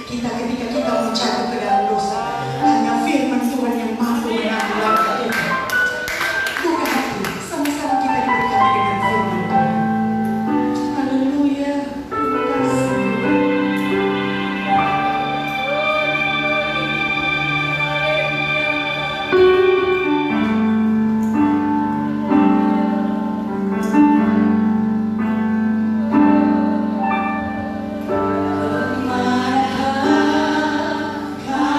kita ketika kita mau jatuh ke dalam dosa. Hanya firman Tuhan yang mampu menanggulangi kita. Buka hati, sama-sama kita diberkati dengan firman Tuhan. Haleluya. Terima kasih. God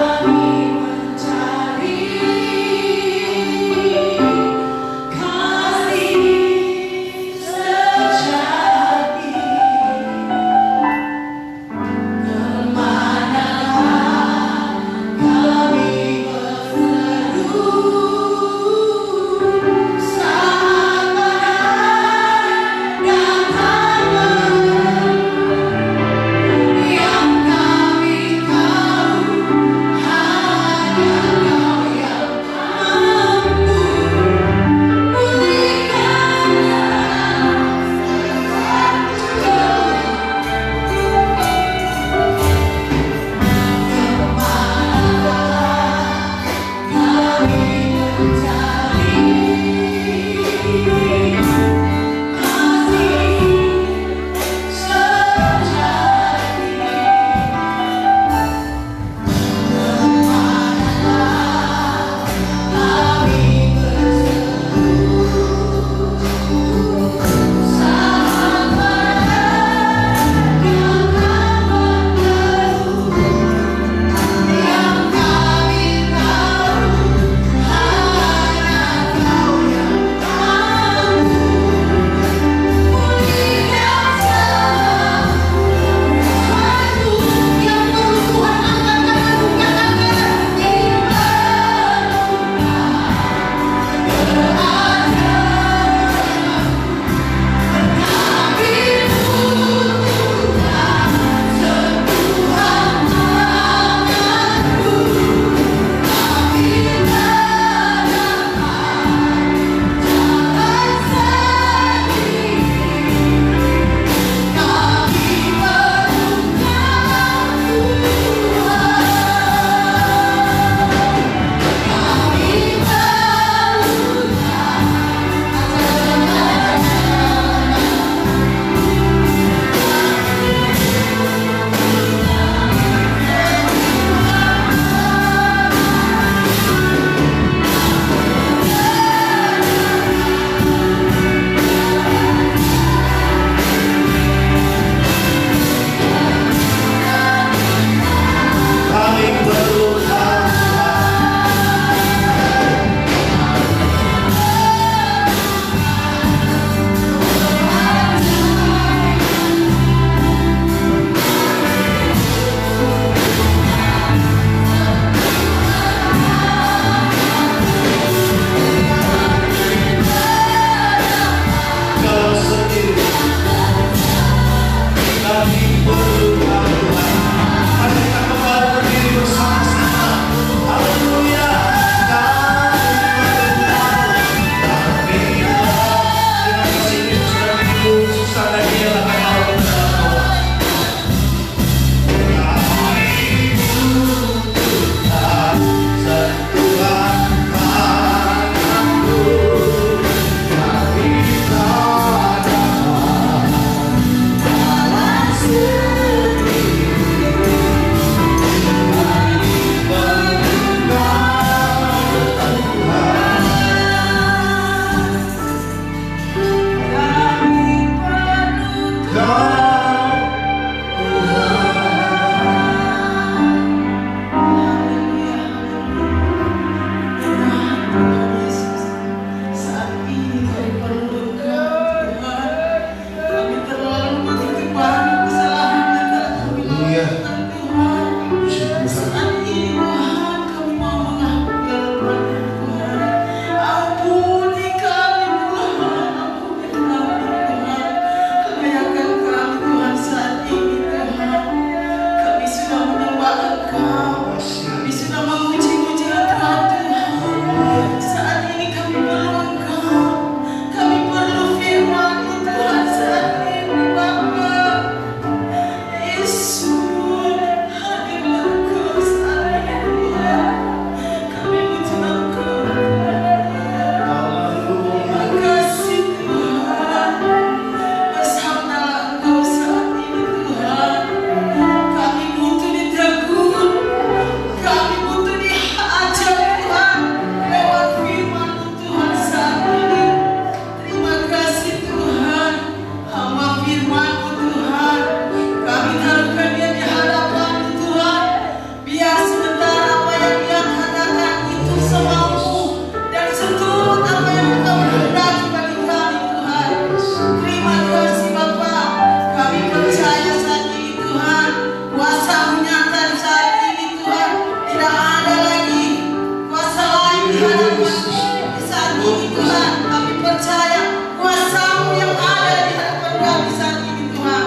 Tuhan, kami percaya kuasa-Mu yang ada di hadapan kami saat ini Tuhan.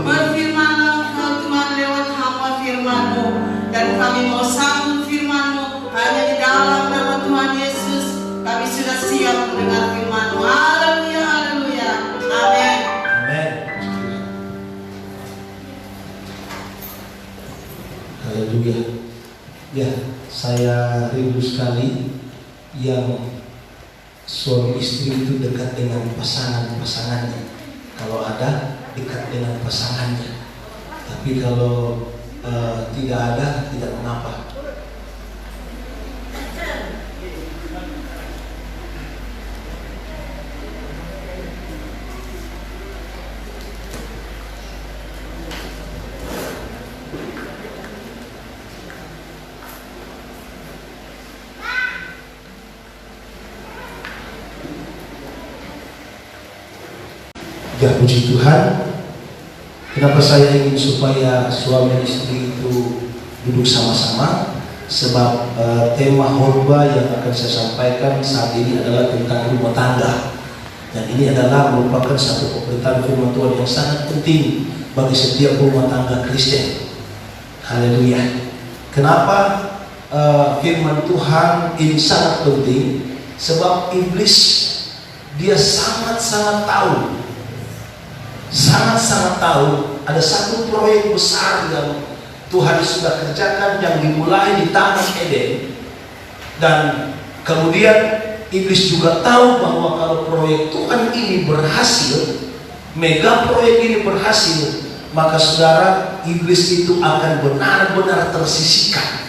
Berfirman-Engkau Tuhan lewat hamba firman-Mu, dan kami mau sambut firman-Mu hanya di dalam nama Tuhan Yesus. Kami sudah siap mendengar firman-Mu. Haleluya, haleluya. Amin. Amin. Haleluya. Ya, saya rindu sekali yang suami istri itu dekat dengan pasangannya. Kalau ada, dekat dengan pasangannya. Tapi kalau tidak ada, tidak mengapa. Ya, puji Tuhan. Kenapa saya ingin supaya suami istri itu duduk sama-sama? Sebab tema khotbah yang akan saya sampaikan saat ini adalah tentang rumah tangga. Dan ini adalah merupakan satu pemberitaan firman Tuhan yang sangat penting bagi setiap rumah tangga Kristen. Haleluya. Kenapa firman Tuhan ini sangat penting? Sebab iblis dia sangat-sangat tahu ada satu proyek besar yang Tuhan sudah kerjakan yang dimulai di Taman Eden, dan kemudian iblis juga tahu bahwa kalau proyek Tuhan ini berhasil, mega proyek ini berhasil, maka saudara, iblis itu akan benar-benar tersisihkan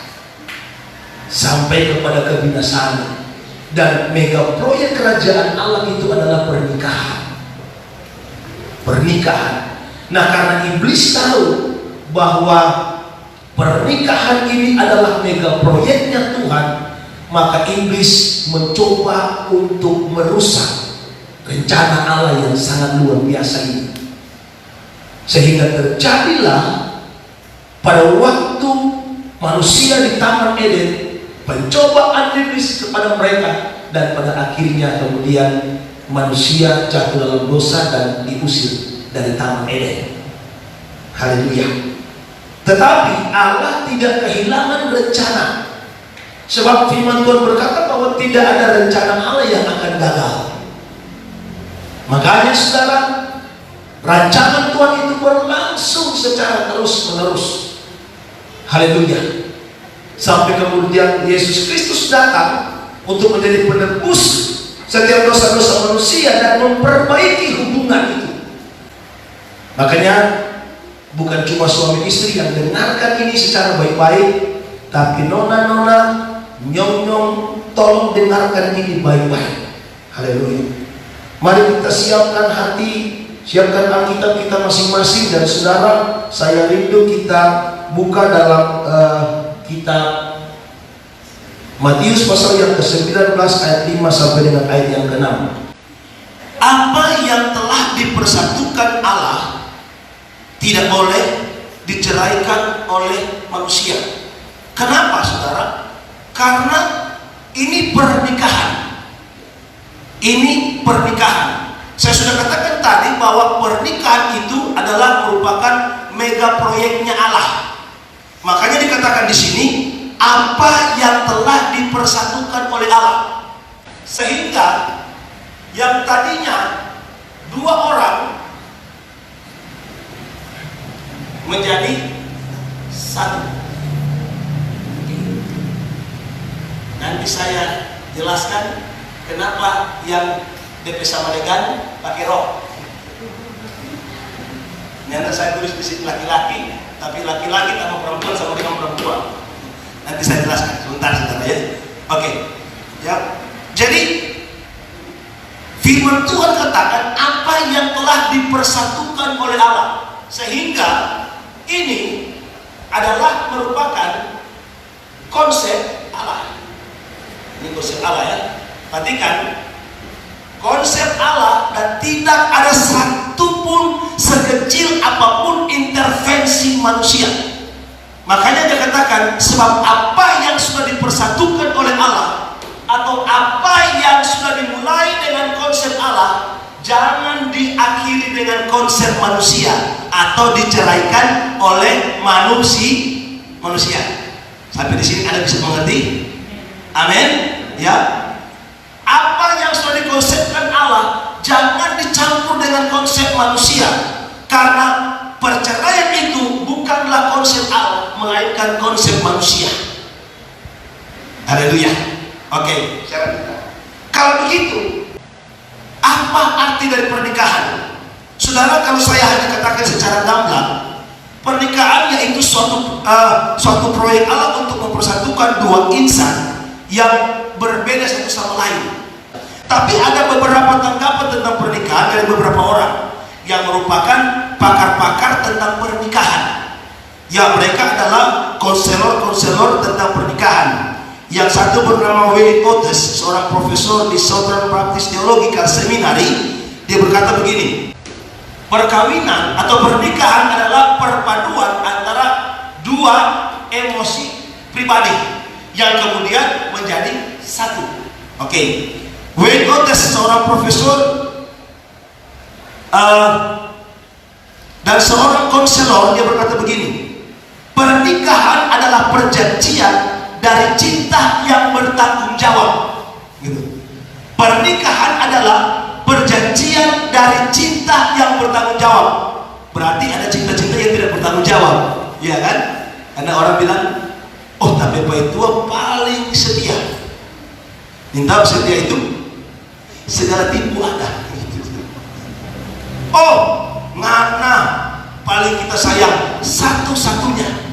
sampai kepada kebinasaan. Dan mega proyek kerajaan Allah itu adalah pernikahan. Nah, karena iblis tahu bahwa pernikahan ini adalah mega proyeknya Tuhan, maka iblis mencoba untuk merusak rencana Allah yang sangat luar biasa ini. Sehingga terjadilah pada waktu manusia di Taman Eden pencobaan iblis kepada mereka, dan pada akhirnya kemudian manusia jatuh dalam dosa dan diusir dari Taman Eden. Haleluya. Tetapi Allah tidak kehilangan rencana. Sebab firman Tuhan berkata bahwa tidak ada rencana Allah yang akan gagal. Makanya saudara, rancangan Tuhan itu berlangsung secara terus-menerus. Haleluya. Sampai kemudian Yesus Kristus datang untuk menjadi penebus setiap dosa-dosa manusia dan memperbaiki hubungan itu. Makanya bukan cuma suami istri yang dengarkan ini secara baik-baik, tapi nona-nona, nyong-nyong, tolong dengarkan ini baik-baik. Haleluya. Mari kita siapkan hati, siapkan Alkitab kita masing-masing, dan saudara, saya rindu kita buka dalam kitab Matius pasal yang ke-19 ayat 5 sampai dengan ayat yang ke-6. Apa yang telah dipersatukan Allah tidak boleh diceraikan oleh manusia. Kenapa saudara? Karena ini pernikahan. Ini pernikahan. Saya sudah katakan tadi bahwa pernikahan itu adalah merupakan mega proyeknya Allah. Makanya dikatakan di sini, apa yang telah dipersatukan oleh Allah, sehingga yang tadinya dua orang menjadi satu. Nanti saya jelaskan kenapa yang DP sama dengan pakai rok. Nanti saya tulis di sini laki-laki, tapi laki-laki sama perempuan sama dengan perempuan. Nanti saya jelaskan sebentar ya. Oke. Ya. Jadi firman Tuhan katakan apa yang telah dipersatukan oleh Allah, sehingga ini adalah merupakan konsep Allah. Ini konsep Allah ya. Perhatikan konsep Allah, dan tidak ada satupun sekecil apapun intervensi manusia. Makanya dia katakan, sebab apa yang sudah dipersatukan oleh Allah atau apa yang sudah dimulai dengan konsep Allah jangan diakhiri dengan konsep manusia atau diceraikan oleh manusia. Sampai di sini Anda bisa mengerti? Amin. Ya. Apa yang sudah dikonsepkan Allah jangan dicampur dengan konsep manusia, karena perceraian itu bukanlah konsep Allah melainkan konsep manusia. Haleluya. Oke, kalau begitu, apa arti dari pernikahan? Saudara, kalau saya hanya katakan secara gamblang, pernikahan yaitu suatu proyek Allah untuk mempersatukan dua insan yang berbeda satu sama lain. Tapi ada beberapa tanggapan tentang pernikahan dari beberapa orang yang merupakan pakar-pakar tentang pernikahan. Ya, mereka adalah konselor-konselor tentang pernikahan. Yang satu bernama Wayne Otis, seorang profesor di Southern Baptist Theological Seminary. Dia berkata begini, perkawinan atau pernikahan adalah perpaduan antara dua emosi pribadi yang kemudian menjadi satu. Oke. Wayne Otis, seorang profesor dan seorang konselor, dia berkata begini, pernikahan adalah perjanjian dari cinta yang bertanggung jawab. Gitu. Pernikahan adalah perjanjian dari cinta yang bertanggung jawab. Berarti ada cinta-cinta yang tidak bertanggung jawab, ya kan? Karena orang bilang, oh tapi Pak Tua paling setia. Minta setia itu segala tipu ada. Oh, ngana paling kita sayang satu-satunya.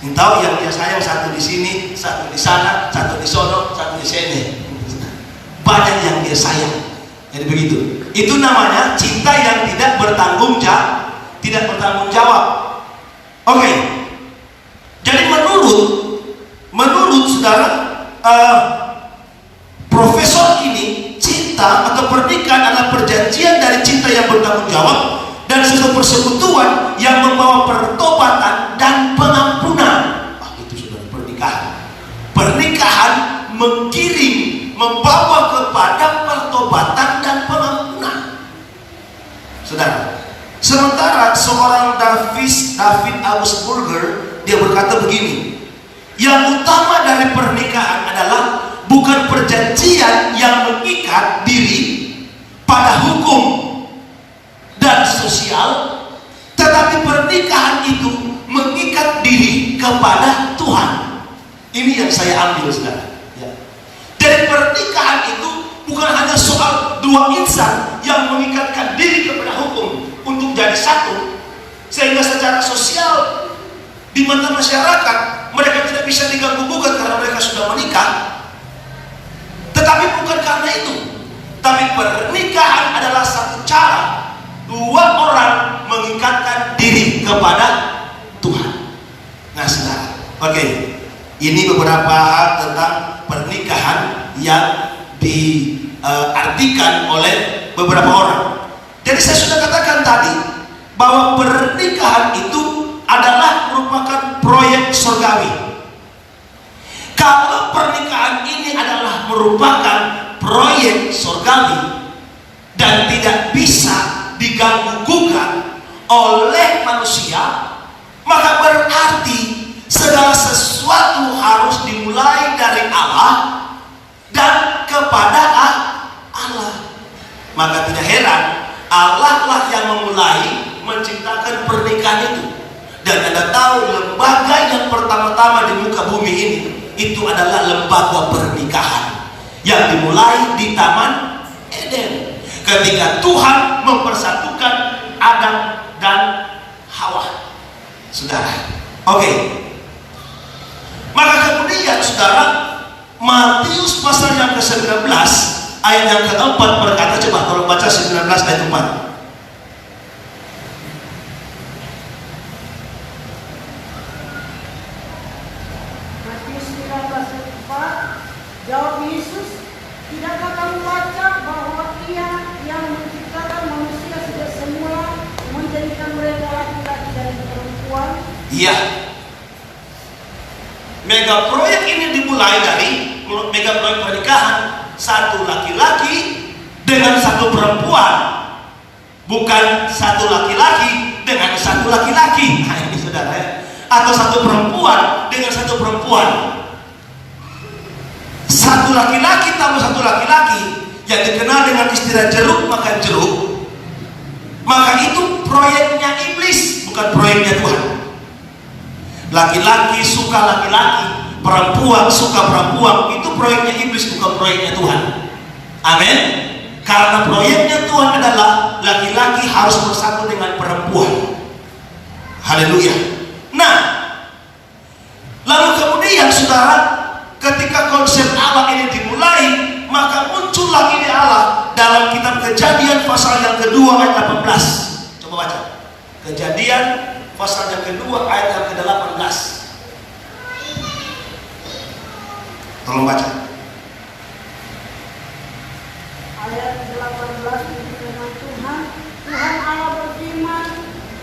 Tahu yang dia sayang satu di sini, satu di sana, satu di sono, satu di sini. Banyak yang dia sayang. Jadi begitu. Itu namanya cinta yang tidak bertanggung jawab. Oke. Jadi menurut saudara, profesor ini, cinta atau pernikahan adalah perjanjian dari cinta yang bertanggung jawab dan sebuah persekutuan yang membawa pertobatan dan pengampunan. Itu sudah pernikahan. Pernikahan membawa kepada pertobatan dan pengampunan. Saudara, sementara seorang David Augsburger, dia berkata begini, yang utama dari pernikahan adalah bukan perjanjian yang mengikat diri pada hukum dan sosial, tetapi pernikahan itu mengikat diri kepada Tuhan. Ini yang saya ambil, saudara. Ya. Dari pernikahan itu bukan hanya soal dua insan yang mengikatkan diri kepada hukum untuk jadi satu, sehingga secara sosial di mata masyarakat mereka tidak bisa diganggu gugat karena mereka sudah menikah. Tetapi bukan karena itu, tapi pernikahan adalah satu cara dua orang mengikatkan diri kepada Tuhan. Nah, saudara, oke, ini beberapa hal tentang pernikahan yang diartikan oleh beberapa orang. Jadi saya sudah katakan tadi bahwa pernikahan itu adalah merupakan proyek surgawi. Kalau pernikahan ini adalah merupakan proyek surgawi dan tidak bisa diganggu gugat oleh manusia, maka berarti segala sesuatu harus dimulai dari Allah dan kepada Allah. Maka tidak heran Allah lah yang memulai menciptakan pernikahan itu. Dan Anda tahu lembaga yang pertama-tama di muka bumi ini itu adalah lembaga pernikahan yang dimulai di Taman Eden ketika Tuhan mempersatukan Adam dan Hawa. Saudara, oke. Maka kemudian saudara, Matius pasal yang ke-19 ayat yang ke-4 berkata, coba tolong baca 19 ayat 4. Jawab Yesus, tidakkah kamu baca bahwa Ia yang menciptakan manusia sejak semula menjadikan mereka laki-laki dan perempuan? Iya. Mega proyek ini dimulai dari mega proyek pernikahan satu laki-laki dengan satu perempuan, bukan satu laki-laki dengan satu laki-laki. Nah ini saudara ya. Atau satu perempuan dengan satu perempuan. Satu laki-laki tambah satu laki-laki yang dikenal dengan istilah jeruk makan jeruk, maka itu proyeknya iblis, bukan proyeknya Tuhan. Laki-laki suka laki-laki, perempuan suka perempuan, itu proyeknya iblis, bukan proyeknya Tuhan. Amin. Karena proyeknya Tuhan adalah laki-laki harus bersatu dengan perempuan. Haleluya. Nah, lalu kemudian saudara, ketika konsep Allah ini dimulai, maka muncullah ide Allah dalam kitab Kejadian pasal yang kedua ayat 18. Coba baca. Kejadian pasal yang kedua ayat yang ke-18. Tolong baca. Ayat 18 firman Tuhan. Tuhan Allah berfirman,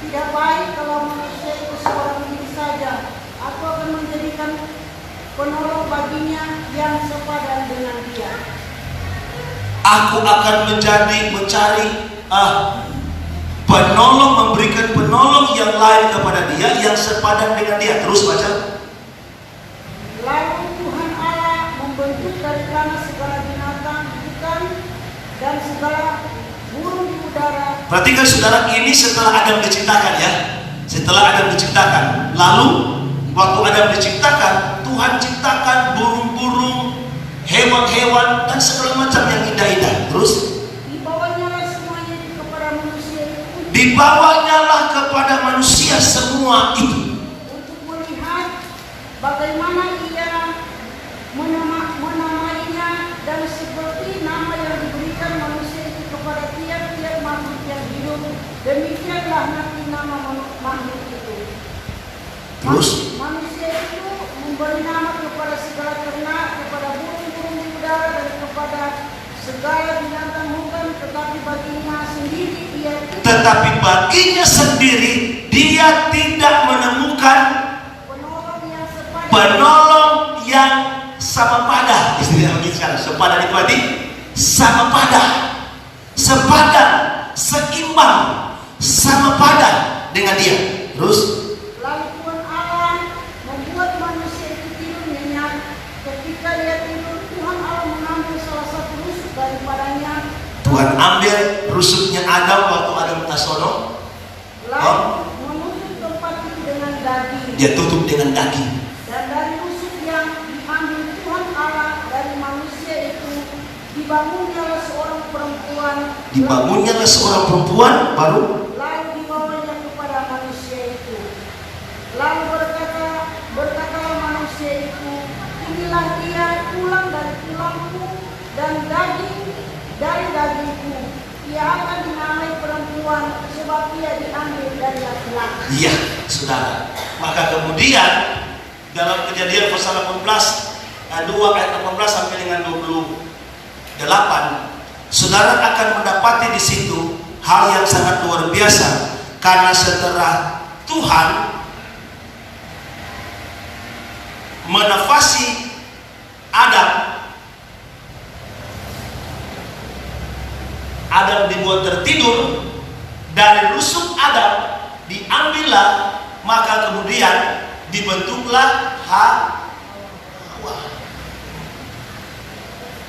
tidak baik kalau manusia itu seorang diri saja. Aku akan menjadikan penolong baginya yang sepadan dengan dia. Aku akan mencari penolong, memberikan penolong yang lain kepada dia yang sepadan dengan dia. Terus baca. Lalu Tuhan Allah membentuk dari tanah segala binatang hutan dan segala burung di udara. Perhatikan saudara, ini setelah Adam diciptakan ya. Setelah Adam diciptakan, lalu waktu Adam diciptakan, Tuhan ciptakan burung-burung, hewan-hewan dan segala macam yang indah-indah. Terus Dibawanyalah semuanya itu kepada manusia itu dibawanyalah kepada manusia semua itu untuk melihat bagaimana ia menamainya, dan seperti nama yang diberikan manusia itu kepada tiap-tiap makhluk yang hidup, demikianlah nanti nama makhluk itu. Terus Manusia itu memberi nama kepada segala ternak, kepada burung-burung di udara, dan kepada segala binatang hutan, tetapi baginya sendiri dia tidak menemukan penolong yang sama pada. Istilahnya begitu sekarang. Sepadan itu berarti sama pada, sepadan, seimbang, sama padan dengan dia. Terus lalu Tuhan Allah membuat manusia itu tidur nyenyak. Ketika dia tidur, Tuhan Allah mengambil salah satu rusuk daripadanya. Tuhan ambil rusuknya Adam waktu Adam minta sono, lalu menutup tempat itu dengan daging. dia tutup dengan daging. Dan dari rusuk yang diambil Tuhan Allah dari manusia itu, dibangunnya seorang perempuan. Dibangunnya seorang perempuan baru. Lalu dibawanya kepada manusia itu. Lalu berkatalah manusia itu, inilah dia, tulang dari tulangku dan daging dari dagingku. Ia akan dinamai perempuan sebab ia diambil dari laki-laki. Iya, saudara. Maka kemudian dalam Kejadian pasal 18 2 ayat 18 sampai dengan 28, saudara akan mendapati di situ hal yang sangat luar biasa, karena setelah Tuhan menafasi Adam dibuat tertidur, dari rusuk Adam diambillah, maka kemudian dibentuklah Hawa.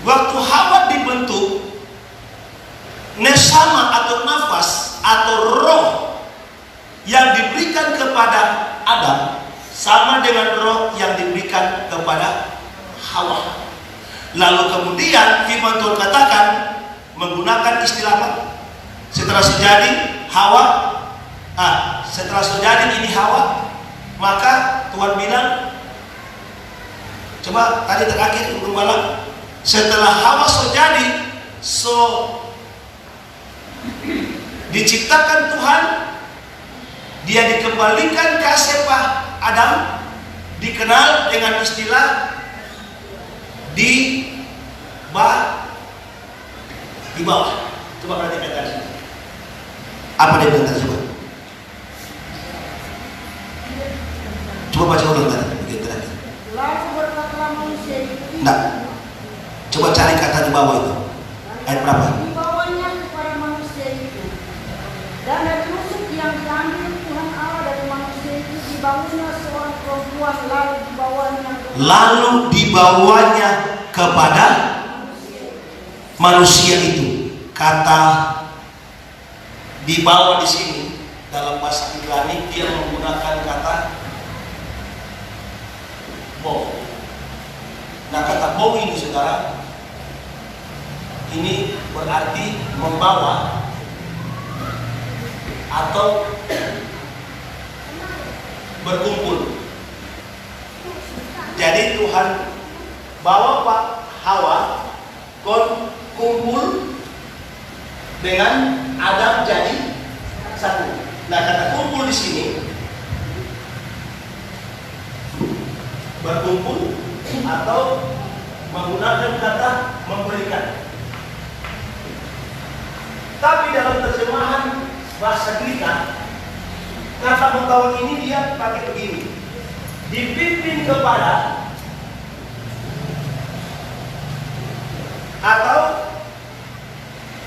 Waktu Hawa dibentuk, nesama atau nafas atau roh yang diberikan kepada Adam sama dengan roh yang diberikan kepada Hawa. Lalu kemudian firman Tuhan katakan menggunakan istilah apa? Setelah sejadi Hawa, setelah sejadi ini Hawa, maka Tuhan bilang, coba tadi terakhir gembala, setelah Hawa sejadi, diciptakan Tuhan, dia dikembalikan ke asepah Adam, dikenal dengan istilah di bawah. Coba perhatikan tadi. Apa dia bilang tadi? Coba baca ulang tadi. Lalu berkatalah manusia itu. Enggak. Coba cari kata di bawah itu. Ayat berapa? Dibawanya kepada manusia itu, dan dari rusuk yang diambil Tuhan Allah dari manusia itu dibangunnya seorang perempuan, lalu dibawanya kepada manusia itu. Kata dibawa di sini dalam bahasa Ibrani dia menggunakan kata bo. Nah, kata bo ini saudara, ini berarti membawa atau berkumpul. Jadi Tuhan bawa Pak Hawa kumpul dengan Adam jadi satu. Nah, kata kumpul di sini berkumpul atau menggunakan kata memberikan. Tapi dalam terjemahan bahasa Greka, kata membawa ini dia pakai begini: dipimpin kepada atau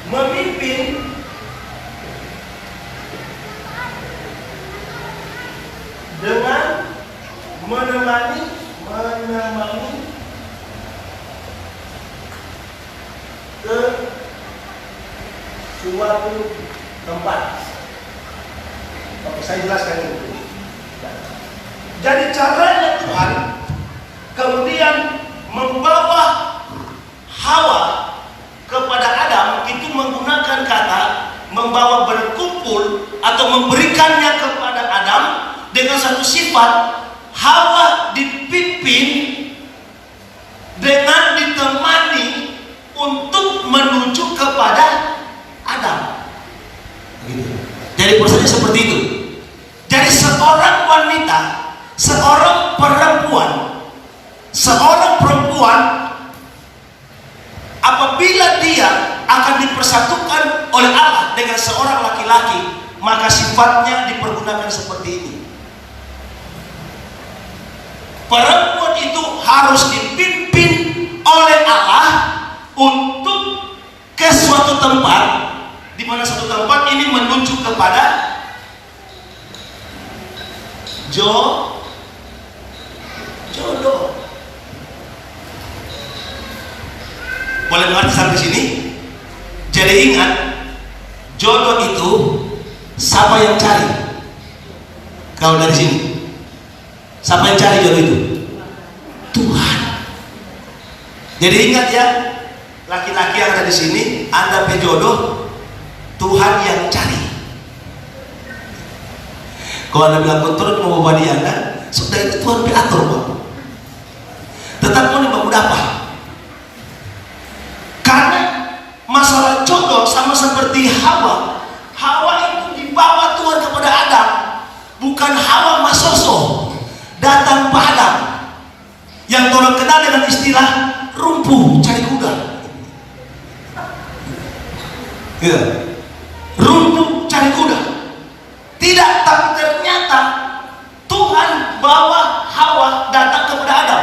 memimpin dengan menemani ke suatu tempat. Oke, saya jelaskan ini. Jadi caranya Tuhan kemudian membawa Hawa kepada Adam itu menggunakan kata membawa berkumpul atau memberikannya kepada Adam dengan satu sifat. Hawa dipimpin dengan ditemani untuk menuju kepada Adam. Jadi prosesnya seperti itu. Jadi seorang wanita, seorang perempuan apabila dia akan dipersatukan oleh Allah dengan seorang laki-laki, maka sifatnya dipergunakan seperti ini. Perempuan itu harus dipimpin oleh Allah untuk ke suatu tempat, di mana suatu tempat ini menuju kepada jodoh. Boleh mengerti sampai sini? Jadi ingat, jodoh itu siapa yang cari? Kalau dari sini, siapa yang cari jodoh itu? Tuhan. Jadi ingat ya, laki-laki yang ada di sini, Anda pejodoh, Tuhan yang cari. Kalau Anda bilang kontrol mau bawa dia Anda, sudah itu Tuhan diatur Pak. Tetap mau nih udah apa? Karena masalah jodoh sama seperti Hawa. Hawa itu dibawa Tuhan kepada Adam, bukan Hawa masoso datang ke Adam, yang orang kenal dengan istilah rumpuh cari kuda. Ya. Rumpuh cari kuda. Tidak, tapi ternyata Tuhan bawa Hawa datang kepada Adam.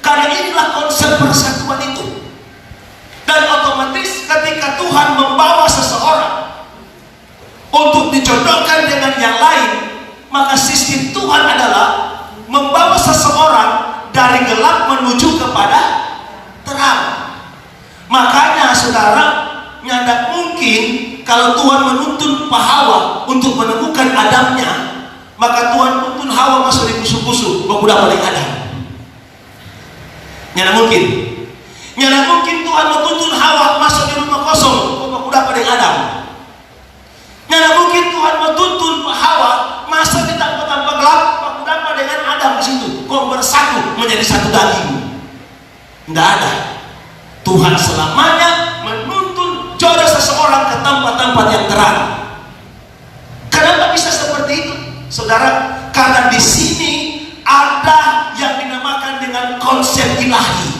Karena inilah konsep persatuan itu. Dan otomatis ketika Tuhan membawa seseorang untuk dijodohkan dengan yang lain, maka sistem Tuhan adalah membawa seseorang dari gelap menuju kepada terang. Makanya saudara, nyandak mungkin kalau Tuhan menuntun Pak Hawa untuk menemukan Adamnya, maka Tuhan tuntun Hawa masuk di kusu-kusu, bakuda paling Adam. Nyandak mungkin. Nyandak mungkin Tuhan menuntun Hawa masuk di rumah kosong, bakuda paling Adam. Nyandak mungkin Tuhan menuntun Pak Hawa masuk di tanpa gelap, bakuda dengan Adam di situ, kok bersatu menjadi satu daging. Tidak ada. Tuhan selamanya menuntun jodoh seseorang ke tempat-tempat yang terang. Kenapa bisa seperti itu, saudara? Karena di sini ada yang dinamakan dengan konsep ilahi.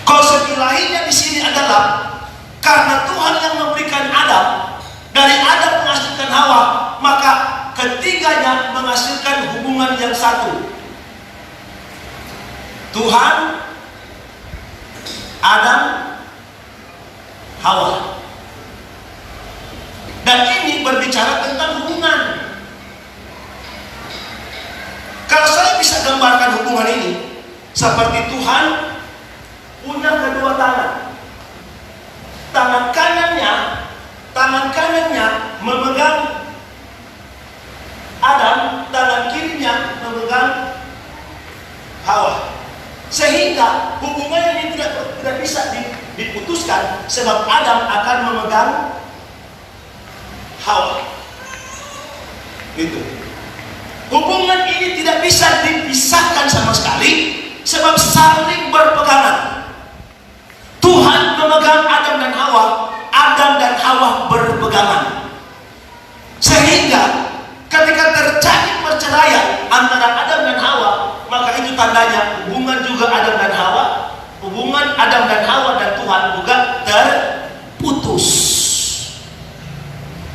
Konsep ilahinya di sini adalah karena Tuhan yang memberikan Adam, dari Adam menghasilkan Hawa, maka ketiganya menghasilkan hubungan yang satu. Tuhan Adam, Hawa. Dan ini berbicara tentang hubungan. Kalau saya bisa gambarkan hubungan ini seperti Tuhan punya kedua tangan. Tangan kanannya memegang Adam, tangan kirinya memegang Hawa. Sehingga hubungan ini tidak bisa diputuskan sebab Adam akan memegang Hawa. Gitu. Hubungan ini tidak bisa dipisahkan sama sekali sebab saling berpegangan. Tuhan memegang Adam dan Hawa, Adam dan Hawa berpegangan. Sehingga ketika terjadi perceraian antara Adam dan Hawa, maka itu tandanya hubungan juga Adam dan Hawa, hubungan Adam dan Hawa dan Tuhan juga terputus.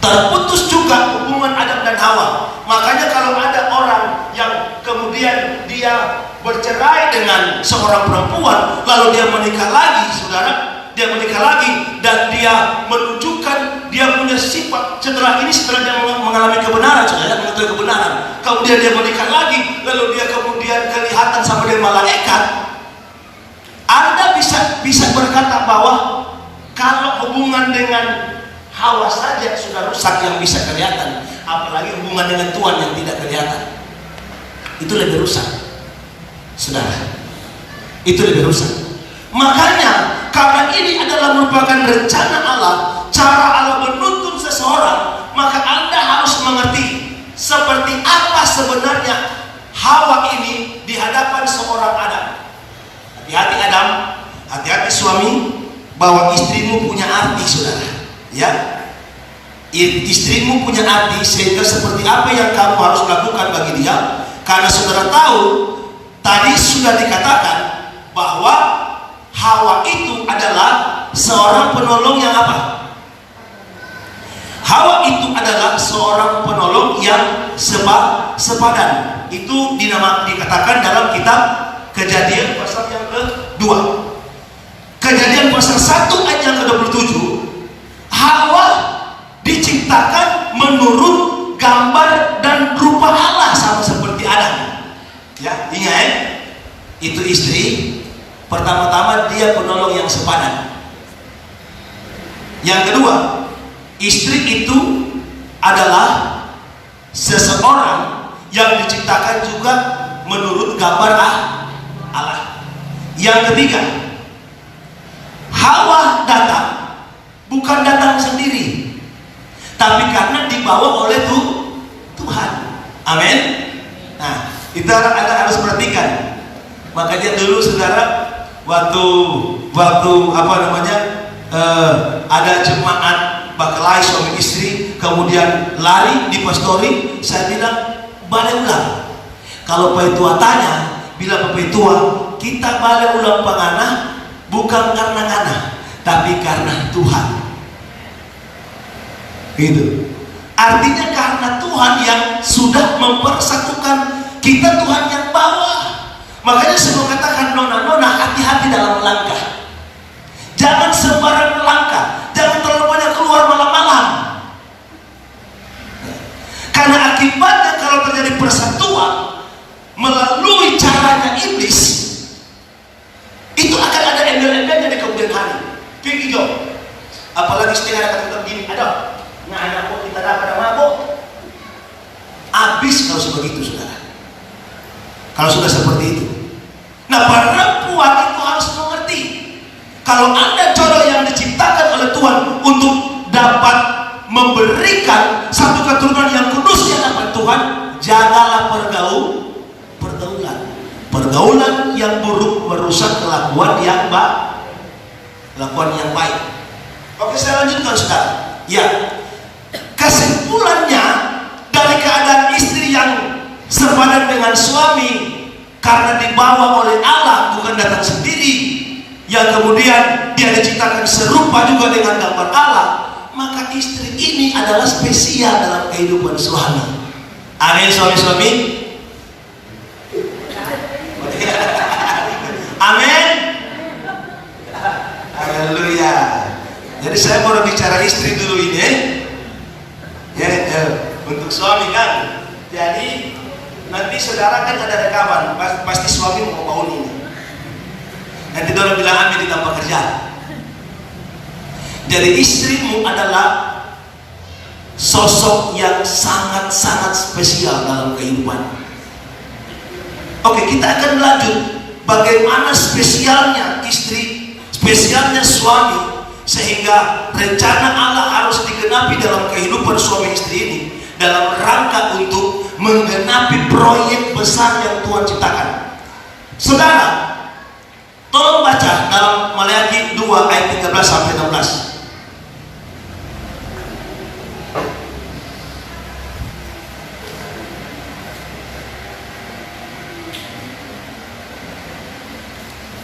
Terputus juga hubungan Adam dan Hawa. Makanya kalau ada orang yang kemudian dia bercerai dengan seorang perempuan, lalu dia menikah lagi, saudara, dia menikah lagi dan dia menunjukkan dia punya sifat setelah dia mengalami kebenaran, saudara, mengetahui kebenaran, kemudian dia menikah lagi, lalu dia kemudian kelihatan sama dia malaikat. Anda bisa berkata bahwa kalau hubungan dengan Hawa saja sudah rusak yang bisa kelihatan, apalagi hubungan dengan Tuhan yang tidak kelihatan. Itu lebih rusak, saudara. Itu lebih rusak. Makanya karena ini adalah merupakan rencana Allah, cara Allah menuntun seseorang, maka Anda harus mengerti seperti apa sebenarnya Hawa ini di hadapan seorang Adam. Hati-hati Adam, hati-hati suami, bahwa istrimu punya arti, saudara. Ya, istrimu punya arti, sehingga seperti apa yang kamu harus lakukan bagi dia. Karena saudara tahu, tadi sudah dikatakan bahwa Hawa itu adalah seorang penolong yang apa? Hawa itu adalah seorang penolong yang sepadan. Itu dikatakan dalam kitab Kejadian pasal yang ke-2. Kejadian pasal 1 ayat yang ke-27. Hawa diciptakan menurut gambar dan rupa Allah sama seperti Adam. Ya, ingat, itu istri. Pertama-tama dia penolong yang sepadan. Yang kedua, istri itu adalah seseorang yang diciptakan juga menurut gambar Allah. Yang ketiga, Hawa datang bukan datang sendiri, tapi karena dibawa oleh Tuhan. Amin. Nah, itu Anda harus perhatikan. Makanya dulu saudara, waktu apa namanya, ada jemaat bakelai suami istri, kemudian lari di pastori, saya bilang balai ulang. Kalau Paitua tanya, bila Paitua, kita balai ulang pangana bukan karena ngana, tapi karena Tuhan. Gitu. Artinya karena Tuhan yang sudah mempersatukan kita, Tuhan yang bawa. Makanya saya mau katakan nona-nona, hati-hati dalam melangkah. Jangan sembarang melangkah, jangan terlalu banyak keluar malam-malam. Karena akibatnya kalau terjadi persatuan melalui caranya iblis, itu akan ada embel-embelnya di kemudian hari. Pergi jauh. Apalagi setengah kata begini, ada nah anak kok kita dapat mabuk. Habis kalau seperti itu, saudara. Kalau sudah seperti itu. Nah, perempuan itu harus mengerti. Kalau Anda jodoh yang diciptakan oleh Tuhan untuk dapat memberikan satu keturunan yang kudus di hadapan Tuhan, jagalah pergaulan. Pergaulan yang buruk merusak kelakuan yang baik. Oke, saya lanjutkan sekarang. Ya, kesimpulannya dari keadaan istri yang sepadan dengan suami karena dibawa oleh Allah, bukan datang sendiri, yang kemudian dia diciptakan serupa juga dengan gambar Allah, maka istri ini adalah spesial dalam kehidupan suami. Amin, suami-suami. Amin. Haleluya. Jadi saya mau bicara istri dulu ini. Untuk suami kan. Jadi nanti saudara kan ada rekaman, pasti suami mau bangun ini. Nanti orang bilang ambil ditambah kerja. Jadi istrimu adalah sosok yang sangat-sangat spesial dalam kehidupan. Oke, kita akan lanjut bagaimana spesialnya istri, spesialnya suami, sehingga rencana Allah harus digenapi dalam kehidupan suami istri ini dalam rangka untuk menggenapi proyek besar yang Tuhan ciptakan. Saudara, tolong baca dalam Maleakhi 2 ayat 13 sampai 16.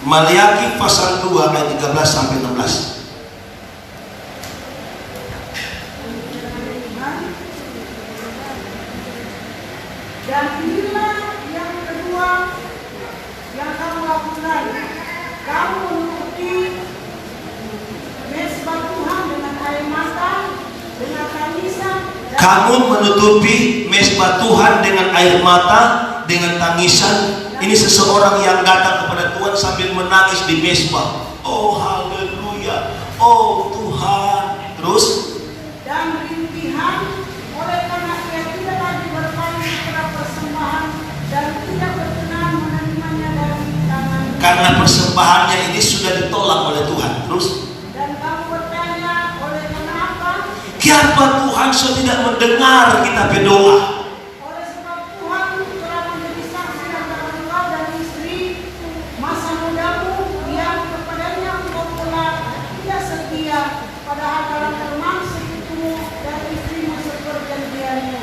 Maleakhi pasal 2 ayat 13 sampai 16. Dan inilah yang kedua yang kamu lakukan. Kamu menutupi mesbah Tuhan dengan air mata, dengan tangisan. Kamu menutupi mesbah Tuhan dengan air mata, dengan tangisan. Ini seseorang yang datang kepada Tuhan sambil menangis di mesbah. Oh haleluya, oh Tuhan. Terus? Dan rintihan oleh karena ia tidak lagi berpaling kepada persembahan dan tidak berkenan menerimanya dari tangan. Karena persembahannya ini sudah ditolak oleh Tuhan. Terus? Dan kamu bertanya oleh karena apa? Kenapa Tuhan sudah tidak mendengar kita berdoa? Oleh sebab Tuhan telah menjadi saksi antara engkau dan istri masa mudamu yang kepadanya engkau telah tidak setia, padahal dalam teman sekutumu dan istrimu seperjanjianmu.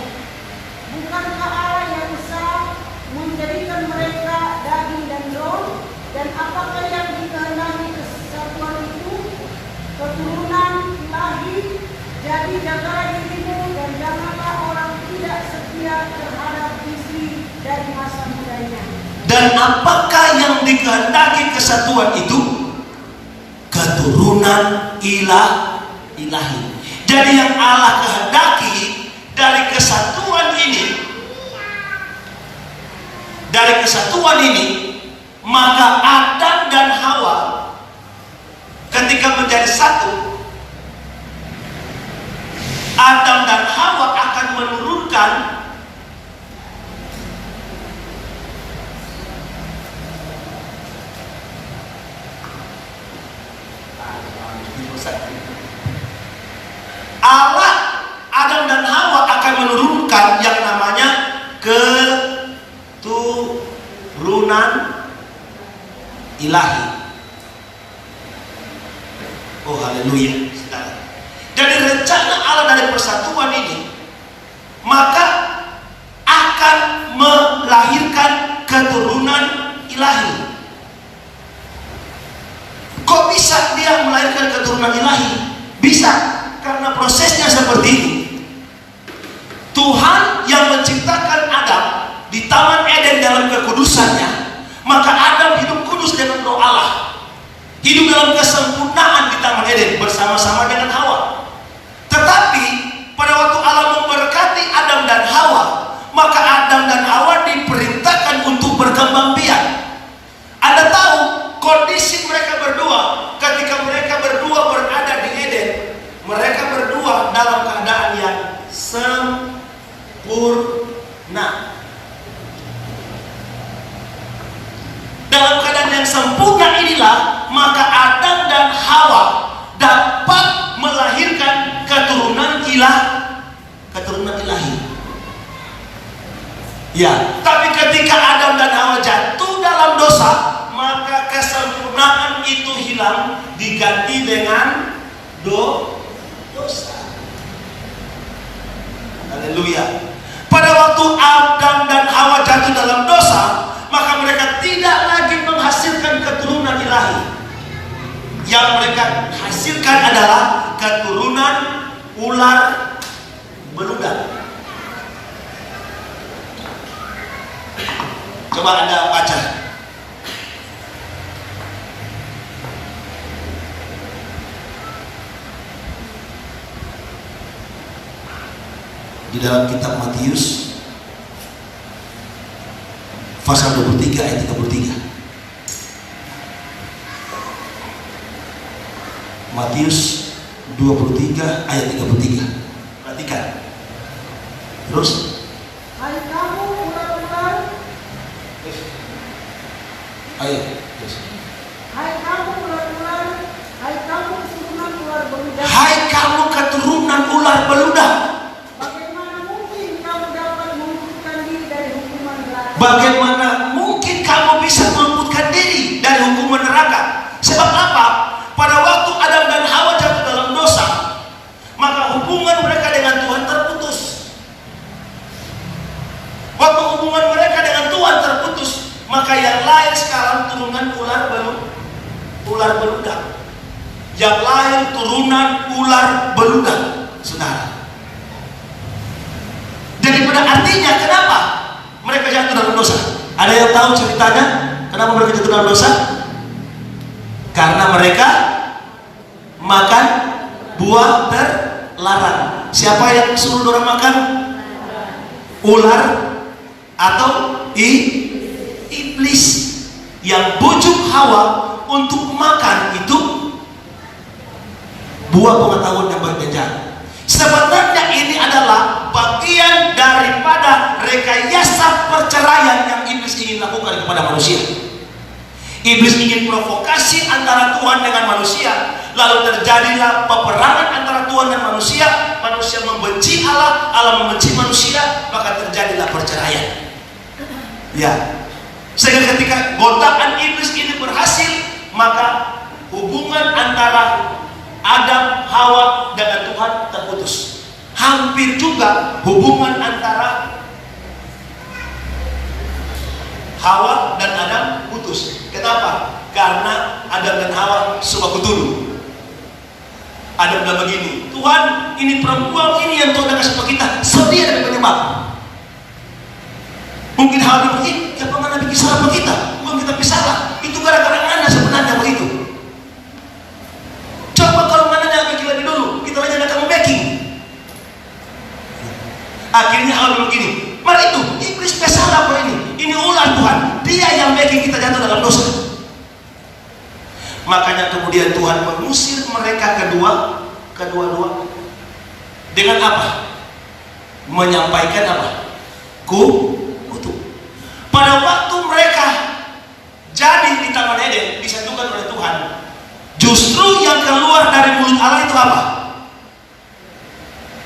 Bukankah Allah yang besar menjadikan mereka daging dan roh? Dan apakah yang dikehendaki kesatuan itu? Keturunan ilahi. Jadi jagalah dirimu dan janganlah orang tidak setia terhadap istri dari masa mudanya. Dan apakah yang dikehendaki kesatuan itu? Keturunan ilahi. Jadi yang Allah kehendaki dari kesatuan ini, maka Adam dan Hawa ketika menjadi satu, Adam dan Hawa akan menurunkan Allah, Adam dan Hawa akan menurunkan yang namanya keturunan ilahi. Oh haleluya. Dari rencana Allah dari persatuan ini, maka akan melahirkan keturunan ilahi. Kok bisa dia melahirkan keturunan ilahi? Bisa, karena prosesnya seperti ini. Tuhan yang menciptakan Adam di Taman Eden dalam kekudusannya, maka Adam hidup kudus dengan roh Allah, hidup dalam kesempurnaan di Taman Eden bersama-sama dengan Hawa. Tetapi pada waktu Allah memberkati Adam dan Hawa, maka Adam dan Hawa diperintahkan untuk berkembang biak. Anda tahu kondisi mereka berdua ketika mereka berdua berada di Eden, mereka berdua dalam keadaan yang sempurna. Dalam keadaan yang sempurna inilah maka Adam dan Hawa dapat melahirkan keturunan ilahi. Ya, tapi ketika Adam dan Hawa jatuh dalam dosa, maka kesempurnaan itu hilang, diganti dengan dosa. Haleluya. Pada waktu Adam dan Hawa jatuh dalam dosa, maka mereka tidak lagi menghasilkan keturunan ilahi. Yang mereka hasilkan adalah keturunan ular beludak. Coba Anda baca di dalam kitab Matius pasal 23 ayat 33. Matius 23 ayat 33. Perhatikan. Terus, Hai kamu ular-ular, ayo. Terus. hai kamu ular-ular, hai kamu keturunan ular beludak. Hai kamu keturunan ular beludak. Bagaimana mungkin kamu dapat meluputkan diri dari hukuman neraka? Bagaimana mungkin kamu bisa meluputkan diri dari hukuman neraka? Sebab apa? Pada waktu Adam dan Hawa jatuh dalam dosa, maka hubungan mereka dengan Tuhan terputus. Waktu hubungan mereka dengan Tuhan terputus, maka yang lain sekarang turunan ular beludak. Yang lain turunan ular beludak, saudara. Jadi pada artinya kenapa mereka jatuh dalam dosa? Ada yang tahu ceritanya? Kenapa mereka jatuh dalam dosa? Karena mereka makan buah terlarang. Siapa yang suruh orang makan? Ular atau iblis yang bujuk Hawa untuk makan itu buah pengetahuan yang baik dan jahat. Sebenarnya ini adalah bagian daripada rekayasa perceraian yang iblis ingin lakukan kepada manusia. Iblis ingin provokasi antara Tuhan dengan manusia, lalu terjadilah peperangan antara Tuhan dan manusia. Manusia membenci Allah, Allah membenci manusia, maka terjadilah perceraian. Ya, sehingga ketika godaan iblis ini berhasil, maka hubungan antara Adam, Hawa dengan Tuhan terputus. Hampir juga hubungan antara Hawa dan Adam putus. Kenapa? Karena Adam dan Hawa suka kutuduh. Adam bilang begini, Tuhan, ini perempuan ini yang Tuhan kasih ke kita, dia ada penyebab. Mungkin Hawa bilang, kenapa nggak bikin salah ke kita? Bukan kita salah, itu gara-gara Anda sebenarnya begitu. Coba kalau Anda bikin lebih dulu, kita aja kamu baking. Akhirnya Hawa bilang begini, mari itu iblis salah apa ini ular Tuhan, dia yang bikin kita jatuh dalam dosa. Makanya kemudian Tuhan mengusir mereka kedua-dua dengan apa? Menyampaikan apa? Kutuk. Pada waktu mereka jadi di Taman Eden disatukan oleh Tuhan, justru yang keluar dari mulut Allah itu apa?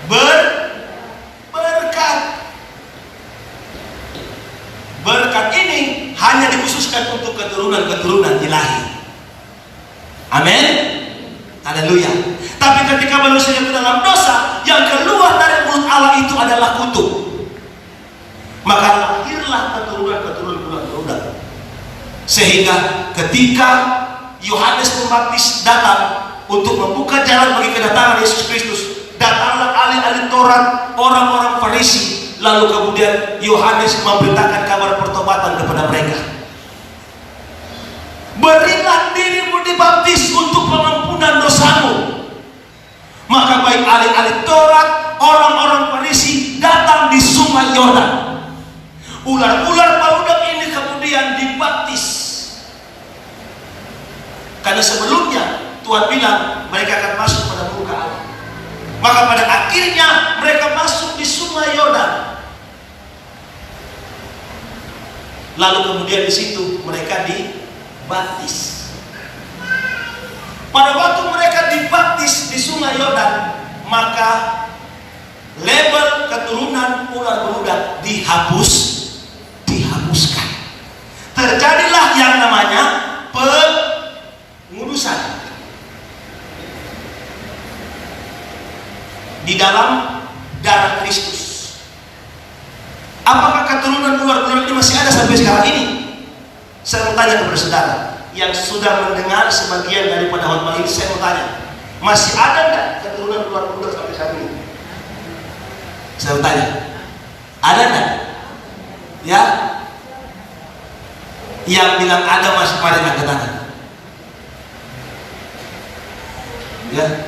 Berkat. Berkat ini hanya dikhususkan untuk keturunan ilahi. Amin. Haleluya. Tapi ketika manusia itu dalam dosa, yang keluar dari mulut Allah itu adalah kutuk. Maka lahirlah keturunan beludak. Sehingga ketika Yohanes Pembaptis datang untuk membuka jalan bagi kedatangan Yesus Kristus, datanglah ahli-ahli Taurat, orang-orang Farisi. Lalu kemudian Yohanes memberitakan kabar pertobatan kepada mereka. Berilah dirimu dibaptis untuk pengampunan dosamu. Maka baik ahli-ahli Taurat, orang-orang Farisi datang di sungai Yordan. Ular-ular beludak ini kemudian dibaptis. Karena sebelumnya Tuhan bilang mereka akan masuk pada muka Allah. Maka pada akhirnya mereka masuk di sungai Yordan. Lalu kemudian di situ mereka dibaptis. Pada waktu mereka dibaptis di sungai Yordan, maka label keturunan ular beludak dihapuskan. Terjadilah yang namanya pengudusan di dalam darah Kristus. Apakah keturunan ular beludak ini masih ada sampai sekarang ini? Saya mau tanya kepada saudara yang sudah mendengar sebagian daripada khotbah ini, saya mau tanya, masih ada nggak keturunan ular beludak sampai saat ini? Saya mau tanya, ada nggak? Ya, yang bilang ada masih pada angkat tangan. Ya,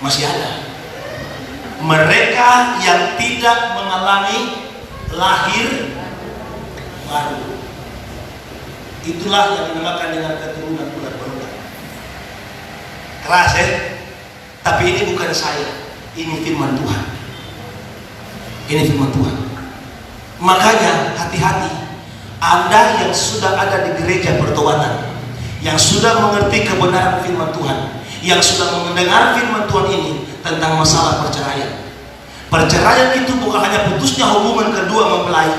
masih ada. mereka yang tidak mengalami lahir baru. Itulah yang dinamakan dengan keturunan ular beludak. Keras ya? Tapi ini bukan saya, ini firman Tuhan. Ini firman Tuhan. Makanya hati-hati, Anda yang sudah ada di gereja pertobatan, yang sudah mengerti kebenaran firman Tuhan, yang sudah mendengar firman Tuhan ini tentang masalah perceraian. Perceraian itu bukan hanya putusnya hubungan kedua mempelai,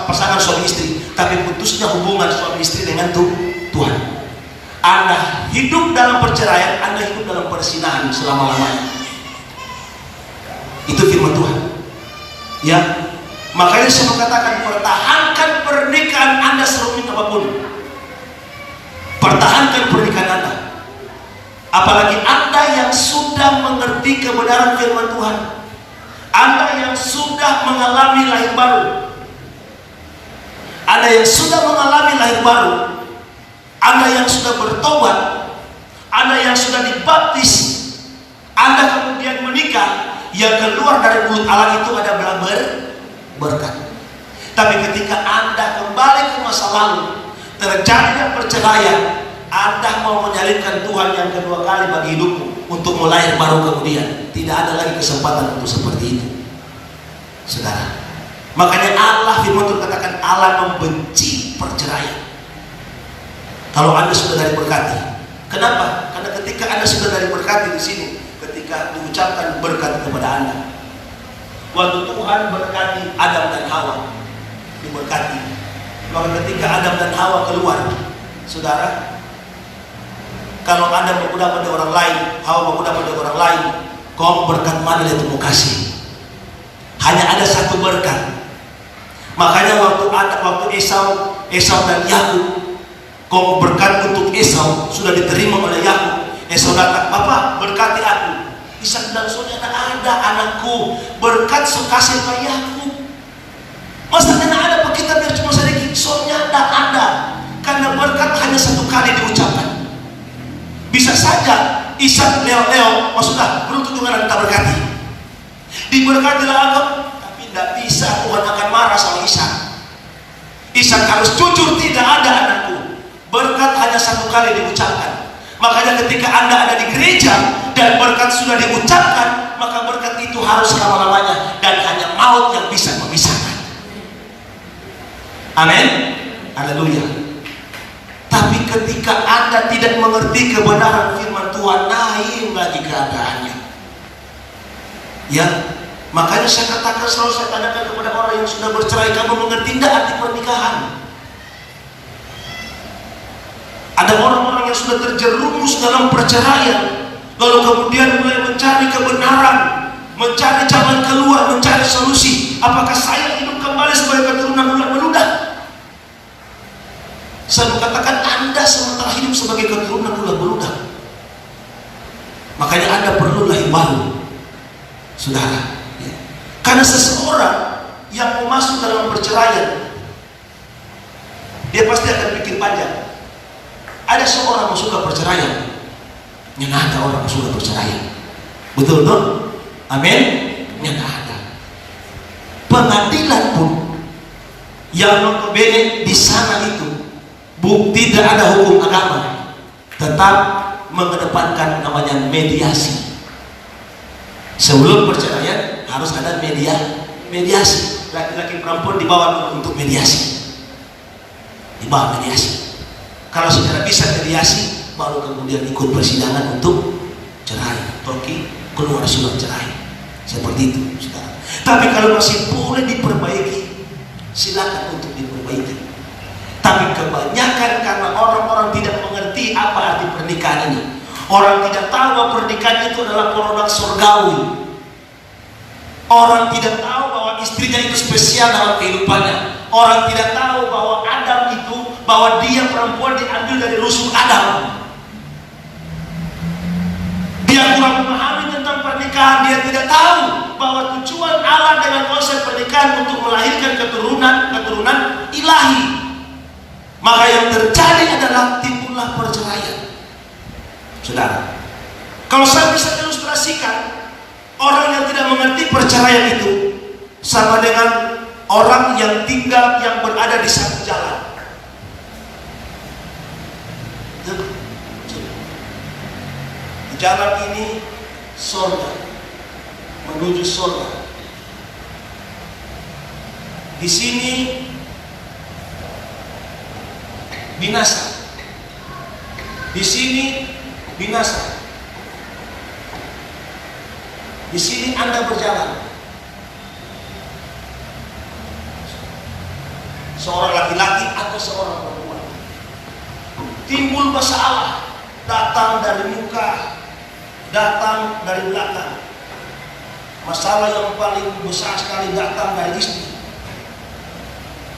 pasangan suami istri, tapi putusnya hubungan suami istri dengan Tuhan. Anda hidup dalam perceraian, Anda hidup dalam persinahan selama-lamanya. Itu firman Tuhan. Ya, makanya saya katakan, pertahankan pernikahan Anda serumit apapun. Pertahankan pernikahan Anda. Apalagi Anda yang sudah mengerti kebenaran firman Tuhan, Anda yang sudah mengalami lahir baru, Anda yang sudah mengalami lahir baru, Anda yang sudah bertobat, Anda yang sudah dibaptis, Anda kemudian menikah, yang keluar dari mulut Allah itu adalah berkat. Tapi ketika Anda kembali ke masa lalu, terjadinya perceraian, Anda mau menyalibkan Tuhan yang kedua kali bagi hidupmu untuk mulai baru kemudian. Tidak ada lagi kesempatan untuk seperti itu, saudara. Makanya Allah firman Tuhan katakan, Allah membenci perceraian. Kalau Anda sudah dari berkati, kenapa? Karena ketika Anda sudah dari berkati di sini, ketika diucapkan berkat kepada Anda, waktu Tuhan berkati Adam dan Hawa, diberkati. Maka ketika Adam dan Hawa keluar, saudara, kalau Adam berbudak pada orang lain, Hawa berbudak pada orang lain, kau berkat mana yang kamu kasih? Hanya ada satu berkat. Makanya waktu Esau dan Yakub, kau berkat untuk Esau sudah diterima oleh Yakub. Esau datang, Bapak berkati aku. Ishak bilang, soalnya ada anakku, berkat kasih ke Yakub. Masa karena ada apa kita biar cuma sedikit? Soalnya ada. Karena berkat hanya satu kali diucapkan. Bisa saja Ishak leo, maksudnya beruntung dengan kita berkati. Diberkatilah aku, tapi tidak bisa, Tuhan akan marah sama Ishak. Ishak harus jujur, tidak ada anakku. Berkat hanya satu kali diucapkan. Makanya ketika Anda ada di gereja dan berkat sudah diucapkan, maka berkat itu harus selama-lamanya, dan hanya maut yang bisa memisahkan. Amin. Haleluya. Tapi ketika Anda tidak mengerti kebenaran firman Tuhan, lain lagi keadaannya. Ya, makanya saya katakan, selalu saya tanyakan kepada orang yang sudah bercerai, kamu mengerti tidak arti pernikahan? Ada orang-orang yang sudah terjerumus dalam perceraian, lalu kemudian mulai mencari kebenaran, mencari jalan keluar, mencari solusi. Apakah saya hidup kembali sebagai keturunan ular beludak? Saya katakan, Anda sementara hidup sebagai keturunan ular beludak. Makanya Anda perlu lahir baru, saudara. Ya. Karena seseorang yang mau masuk dalam perceraian, dia pasti akan pikir panjang. Ada seorang yang suka perceraian, yang ada orang yang suka perceraian. Betul tuh? Amin. Yang ada. Pengadilan pun yang notabene di sana itu tidak ada hukum agama, tetap mengedepankan namanya mediasi. Sebelum perceraian harus ada mediasi. Laki-laki perempuan dibawa untuk mediasi. Dibawa mediasi. Kalau sudah bisa mediasi, baru kemudian ikut persidangan untuk cerai. Toki keluar surat cerai. Seperti itu, saudara. Tapi kalau masih boleh diperbaiki, silakan untuk diperbaiki. Tapi kebanyakan karena orang-orang tidak mengerti apa arti pernikahan ini. Orang tidak tahu bahwa pernikahan itu adalah produk surgawi. Orang tidak tahu bahwa istrinya itu spesial dalam kehidupannya. Orang tidak tahu bahwa Adam itu, bahwa dia perempuan diambil dari rusuk Adam. Dia kurang memahami tentang pernikahan. Dia tidak tahu bahwa tujuan Allah dengan konsep pernikahan untuk melahirkan keturunan ilahi. Maka yang terjadi adalah timbullah perceraian. Saudara, Kalau saya bisa ilustrasikan, orang yang tidak mengerti perceraian itu sama dengan orang yang tinggal, yang berada di satu jalan. Di jalan ini surga, menuju surga. Di sini binasa. Di sini binasa. Di sini Anda berjalan. Seorang laki-laki atau seorang perempuan. Timbul masalah, datang dari muka, datang dari belakang. Masalah yang paling besar sekali datang dari istri.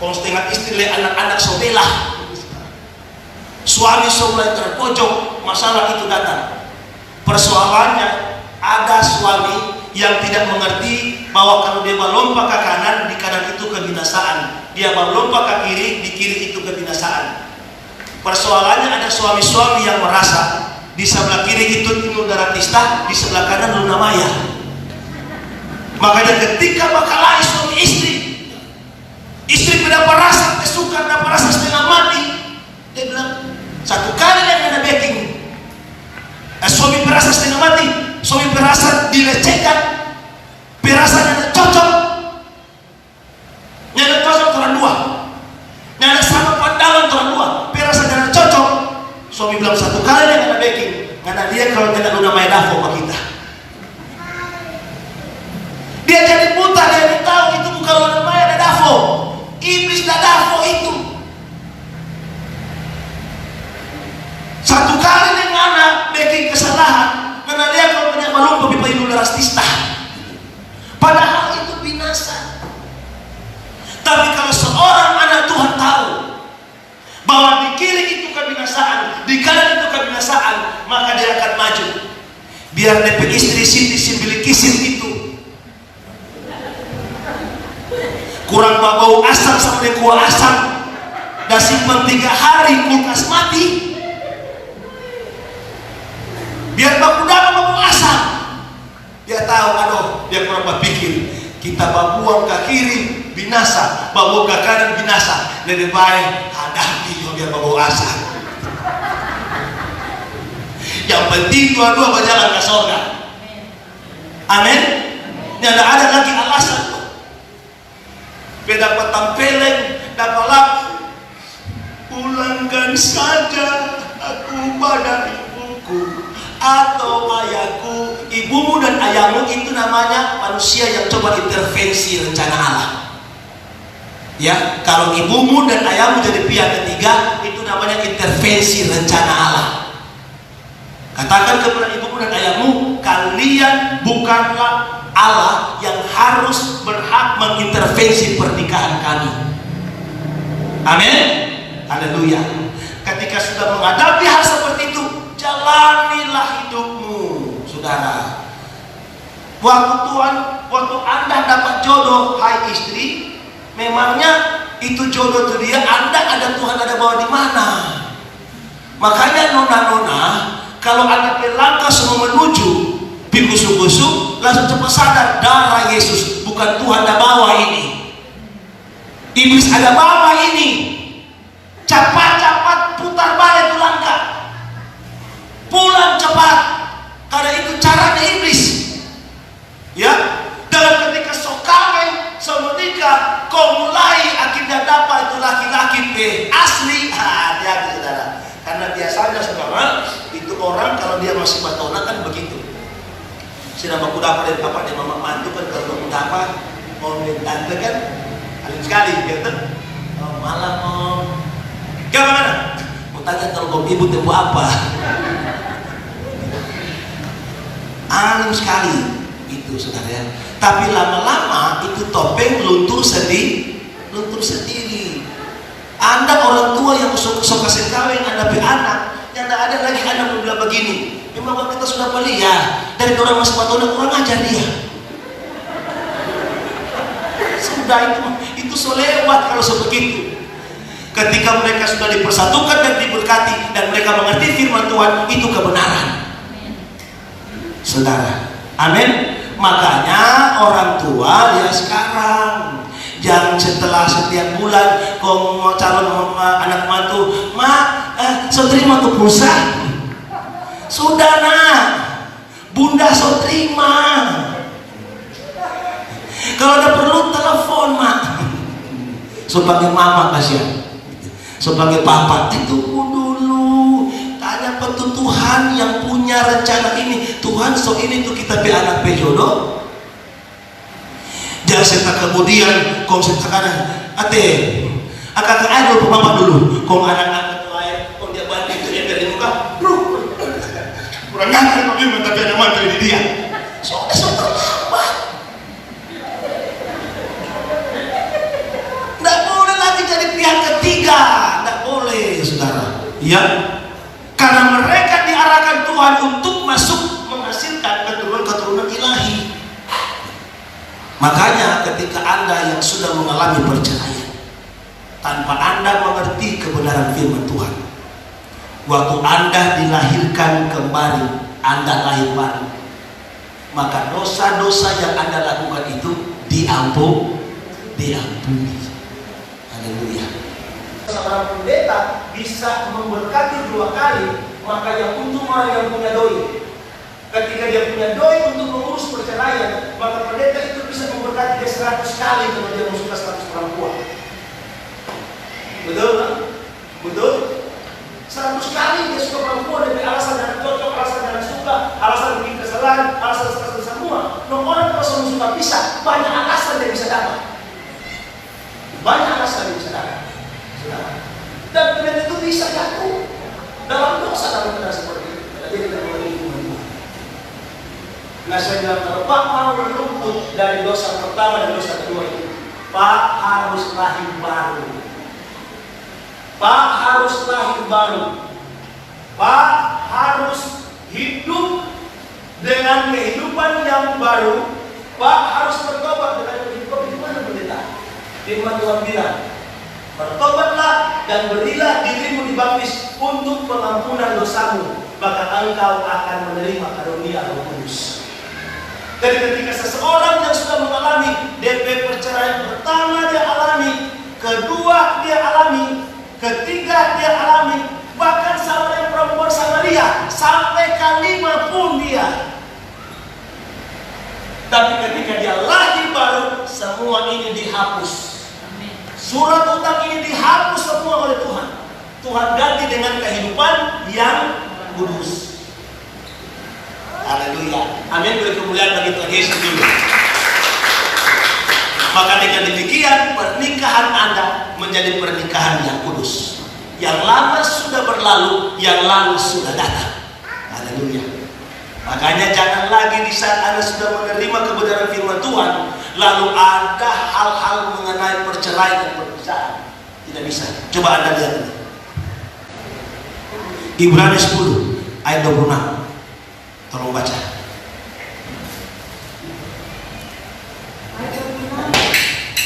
Kalau setengah istri lihat anak-anak sobelah, suami mulai terpojok, masalah itu datang. Persoalannya, ada suami yang tidak mengerti bahwa kalau dia melompat ke kanan, di kanan itu kebinasaan. Dia melompat ke kiri, di kiri itu kebinasaan. Persoalannya ada suami-suami yang merasa di sebelah kiri itu Inul Daratista, di sebelah kanan Luna Maya. Makanya ketika bakal suami istri dapat rasa kesukaan, dapat rasa setengah mati, dia bilang satu kali yang ada backing. Suami berasa setengah mati, suami berasa dilecehkan, berasa ada cocok, nyada cocok orang dua, nyada sama pandangan orang dua, berasa ada cocok. Suami bilang satu kali yang ada backing, karena dia kalau tidak Luna Maya dafo sama kita. Dia jadi buta, dia tahu itu bukan Luna Maya ada dafo, iblis ada dafo itu. Satu kali dengan anak bikin kesalahan, karena dia kalau banyak melompat pipa Inul Daratista. Padahal itu binasa. Tapi kalau seorang anak Tuhan tahu bahwa di kiri itu kebinasaan, di kanan itu kebinasaan, maka dia akan maju. Biar DP istri Siti Simbilikisin itu kurang bau asam sampai kuah asam, dan simpan 3 hari kulkas mati. Biar baku dalam baku asam, dia tahu, aduh, dia kurang berpikir. Kita buang ke kiri binasa, bawa ke kanan binasa. Lebih baik hadapi biar baku asam. Yang penting dua-dua berjalan ke surga. Amin. Tidak ada lagi alasan. Beda petampeleng, dapat laku. Pulangkan saja aku pada ibuku atau ayahku. Ibumu dan ayahmu itu namanya manusia yang coba intervensi rencana Allah. Ya, kalau ibumu dan ayahmu jadi pihak ketiga, itu namanya intervensi rencana Allah. Katakan kepada ibumu dan ayahmu, kalian bukanlah Allah yang harus berhak mengintervensi pernikahan kami. Amin. Haleluya. Ketika sudah menghadapi hal seperti itu, jalanilah hidupmu, saudara. Waktu Anda dapat jodoh, hai istri, memangnya itu jodoh itu dia, Anda ada Tuhan ada bawa di mana? Makanya nona-nona, kalau Anda pelangkah semua menuju bikusu-kusu, langsung cepat sadar darah Yesus, bukan Tuhan ada bawa ini. Iblis ada bawa ini. Cepat-cepat putar balik tuh langkah. Pulang cepat, karena itu caranya iblis. Ya, dalam ketika sokawin semenikah, kau mulai akhirnya dapat itu laki-laki asli. Hati-hati saudara, karena biasanya saudara itu orang kalau dia masih batona kan begitu. Sudah aku dapat dari bapak dan mama mantu kan, kalau kamu dapat mau tante kan, alim sekali, gitu. Oh, malam om, gimana? Mau tanya kalau ibu temu apa? Alim sekali itu saudara ya. Tapi lama-lama itu topeng luntur sendiri. Anda orang tua yang suka kawin, Anda anak, yang tidak ada lagi anak bilang begini. Memang kita sudah beli ya, dari orang masih patona kurang ajar dia. Sudah itu selewat kalau sebegitu. Ketika mereka sudah dipersatukan dan diberkati dan mereka mengerti firman Tuhan, itu kebenaran. saudara. Amin. Makanya orang tua ya sekarang jangan setelah setiap bulan kau mau calon anak mantu, so terima tuh pulsa. Sudah nak, bunda so terima. Kalau ada perlu telepon mak. Sebagai mama kasihan, sebagai papa itu dulu tanya petu Tuhan yang punya rencana ini. Tuhan so ini tuh kita be anak be jodoh. Jangan serta kemudian kau serta kanan ate akan ke air dulu mama dulu kau anak-anak tuh air kau dia bantu itu ember di muka kurang ngajar kau memang tapi ada mantu ini dia so terlambat. Tidak boleh lagi jadi pihak ketiga, tidak boleh saudara ya, karena mereka diarahkan Tuhan untuk masuk menghasilkan keturunan-keturunan ilahi. Makanya ketika Anda yang sudah mengalami perceraian tanpa Anda mengerti kebenaran firman Tuhan, waktu Anda dilahirkan kembali, Anda lahir baru, maka dosa-dosa yang Anda lakukan itu diampuni. Haleluya. Seorang pendeta bisa memberkati 2 kali, maka yang untung orang yang punya doi. Ketika dia punya doi untuk mengurus perceraian, maka pendeta itu bisa memberkati dia 100 kali kalau dia suka status perempuan. Betul kan? Betul? 100 kali dia suka perempuan dari alasan yang cocok, alasan yang suka, alasan bikin kesalahan, alasan semua. Nah, orang kalau suka bisa, banyak alasan dia bisa dapat. Banyak alasan dia bisa dapat. Dan pendeta itu bisa jatuh dalam dosa dalam keadaan seperti itu. Jadi tidak boleh hubungan. Nah, saya bilang kalau Pak mau berluput dari dosa pertama dan dosa kedua itu, Pak harus lahir baru. Pak harus lahir baru. Pak harus hidup dengan kehidupan yang baru. Pak harus bertobat dengan kehidupan di mana pendeta? Firman Tuhan bilang, bertobatlah dan berilah dirimu dibaptis untuk pengampunan dosamu, maka engkau akan menerima karunia Roh Kudus. Jadi ketika seseorang yang sudah mengalami DP perceraian pertama dia alami, kedua dia alami, ketiga dia alami, bahkan sampai perempuan Samaria sampai kelima pun dia. Tapi ketika dia lahir baru, semua ini dihapus. Surat utang ini dihapus semua oleh Tuhan. Tuhan ganti dengan kehidupan yang kudus. Haleluya. Amin. Beri kemuliaan bagi Tuhan Yesus dulu. Maka dengan demikian pernikahan Anda menjadi pernikahan yang kudus. Yang lama sudah berlalu, yang lalu sudah datang. Haleluya. Makanya jangan lagi di saat Anda sudah menerima kebenaran firman Tuhan, lalu ada hal-hal mengenai perceraian dan perpisahan. Tidak bisa. Coba Anda lihat ini. Ibrani 10 ayat 26. Tolong baca.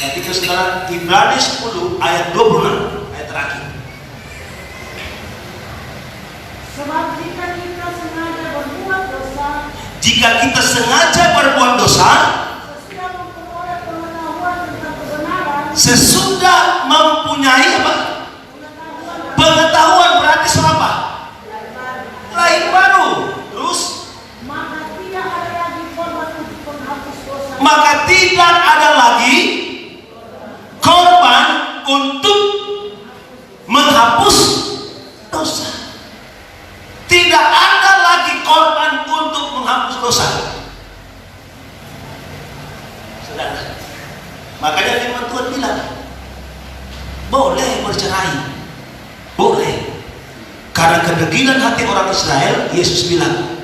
Nanti ke sekarang Ibrani 10 ayat 26 ayat terakhir. Sebab jika kita sengaja berbuat dosa, sesudah mempunyai apa? Pengetahuan berarti apa? Lahir baru. Terus maka tidak ada lagi korban untuk menghapus dosa. Tidak ada lagi korban untuk menghapus dosa. Saudara, makanya firman Tuhan bilang boleh bercerai, boleh, karena kedegilan hati orang Israel. Yesus bilang,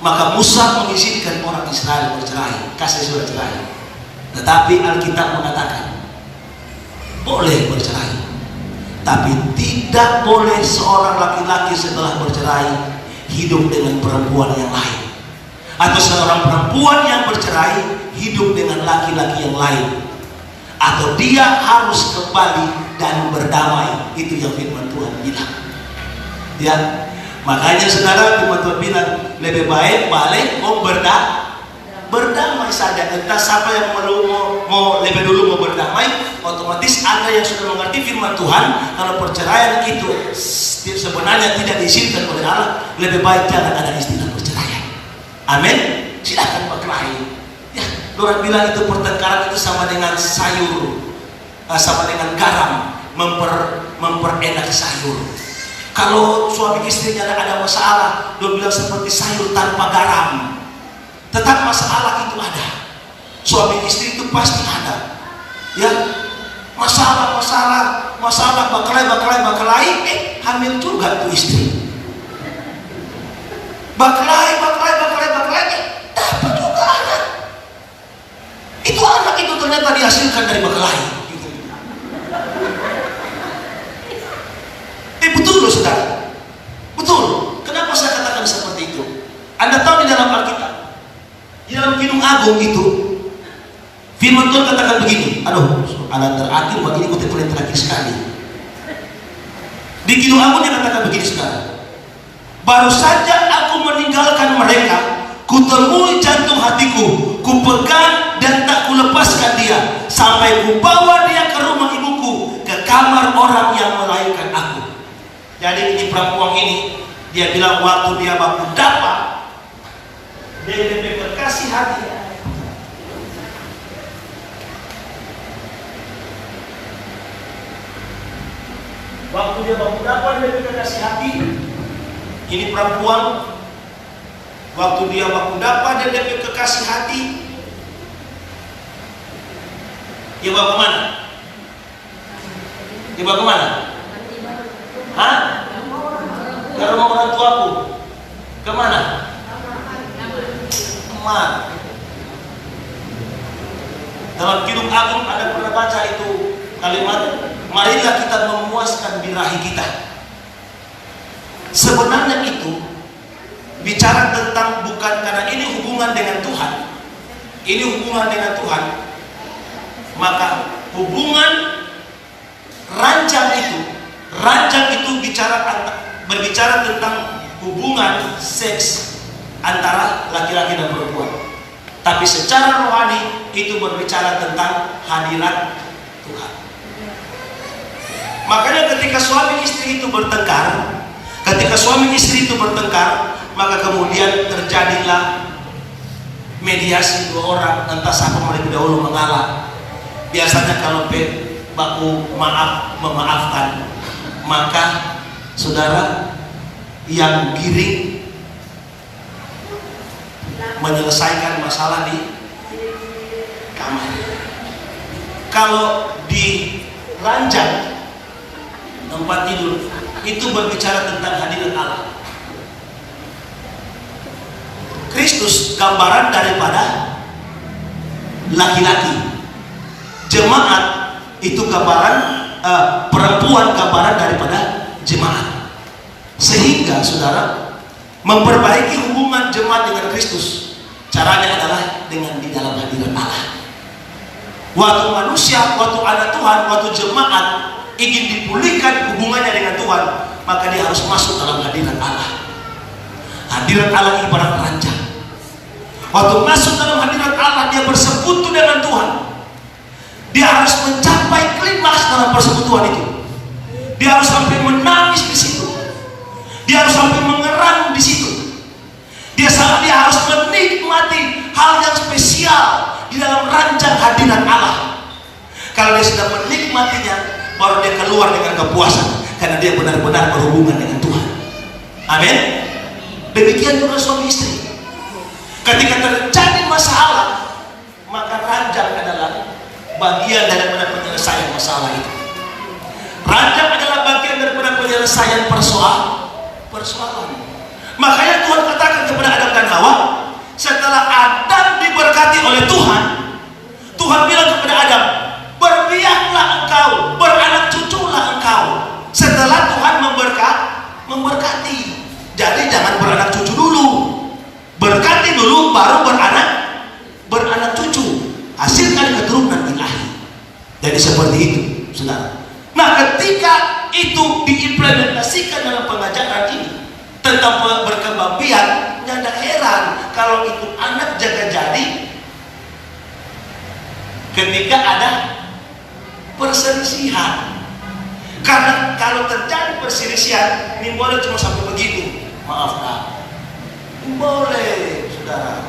maka Musa mengizinkan orang Israel bercerai, kasih surat cerai. Tetapi Alkitab mengatakan boleh bercerai, tapi tidak boleh seorang laki-laki setelah bercerai hidup dengan perempuan yang lain, atau seorang perempuan yang bercerai hidup dengan laki-laki yang lain, atau dia harus kembali dan berdamai. Itu yang firman Tuhan bilang. Ya, Makanya saudara, teman-teman bilang lebih baik balik berdamai saja. Entah siapa yang mau lebih dulu mau berdamai, otomatis ada yang sudah mengerti firman Tuhan. Kalau perceraian itu sebenarnya tidak diizinkan oleh Allah, lebih baik jangan ada istilah perceraian. Amin. Silakan berkelahi. Ya, orang bilang itu pertengkaran itu sama dengan sayur, sama dengan garam, memperenak sayur. Kalau suami istrinya ada masalah, dia bilang seperti sayur tanpa garam. Tetap masalah itu ada. Suami istri itu pasti ada. Ya, masalah, bakal-bakal, hamil juga tuh istri. Bakal, dapat juga anak. Itu anak itu ternyata dihasilkan dari bakal. Gitu. Betul loh saudara. Betul. Kenapa saya katakan seperti itu? Anda tahu di dalam Alkitab, di dalam Kidung Agung itu firman Tuhan katakan begini. Aduh, alat terakhir begini kutip paling terakhir sekali. Di Kidung Agung dia katakan begini saudara. Baru saja aku meninggalkan mereka, kutemui jantung hatiku, kupegang dan tak kulepaskan dia, sampai kubawa dia ke rumah ibuku, ke kamar orang yang melahirkan aku. Jadi ini perempuan ini, dia bilang waktu dia baku dapat, dia lebih berkasih hati. Waktu dia baku dapat, dia lebih berkasih hati. Ini perempuan, waktu dia baku dapat, dia lebih berkasih hati. Dia bawa kemana? Dia bawa kemana? Hah? Ke rumah orang tuaku. Kemana? Kemana? Dalam Kidung Agung ada pernah baca itu kalimat, marilah kita memuaskan birahi kita. Sebenarnya itu bicara tentang bukan karena ini hubungan dengan Tuhan. Ini hubungan dengan Tuhan. Maka hubungan ranjang itu berbicara tentang hubungan seks antara laki-laki dan perempuan. Tapi secara rohani itu berbicara tentang hadirat Tuhan. Makanya ketika suami istri itu bertengkar, maka kemudian terjadilah mediasi dua orang, entah siapa mereka dahulu mengalah. Biasanya kalau baku memaafkan, maka saudara yang giring menyelesaikan masalah di kamar. Kalau di ranjang tempat tidur itu berbicara tentang hadirat Allah. Kristus gambaran daripada laki-laki. Jemaat itu gambaran perempuan, gambaran daripada jemaat. Sehingga saudara memperbaiki hubungan jemaat dengan Kristus, caranya adalah dengan di dalam hadirat Allah. Waktu manusia, waktu anak Tuhan, waktu jemaat ingin dipulihkan hubungannya dengan Tuhan, maka dia harus masuk dalam hadirat Allah. Hadirat Allah ibarat ranjang. Waktu masuk dalam hadirat Allah, dia bersekutu dengan Tuhan. Dia harus mencapai klimaks dalam persekutuan itu. Dia harus sampai menangis di situ. Dia harus sampai mengerang di situ. Dia harus menikmati hal yang spesial di dalam ranjang hadirat Allah. Kalau dia sudah menikmatinya, baru dia keluar dengan kepuasan, karena dia benar-benar berhubungan dengan Tuhan. Amin. Demikian juga suami istri. Ketika terjadi masalah, maka ranjang adalah bagian daripada penyelesaian masalah itu. Ranjang adalah bagian daripada penyelesaian persoalan. Makanya Tuhan katakan kepada Adam dan Hawa, setelah Adam diberkati oleh Tuhan, Tuhan bilang kepada Adam, berbiaklah engkau, beranak cuculah engkau. Setelah Tuhan memberkati. Jadi jangan beranak cucu dulu, berkati dulu baru beranak cucu, hasilkan keturunan ilahi. Jadi seperti itu, saudara. Nah, ketika itu diimplementasikan dalam pengajaran ini tentang berkembang biak, nyanda heran kalau itu anak jaga jadi ketika ada perselisihan. Karena kalau terjadi perselisihan, ini boleh cuma sampai begini, maaf Kak, ini boleh saudara,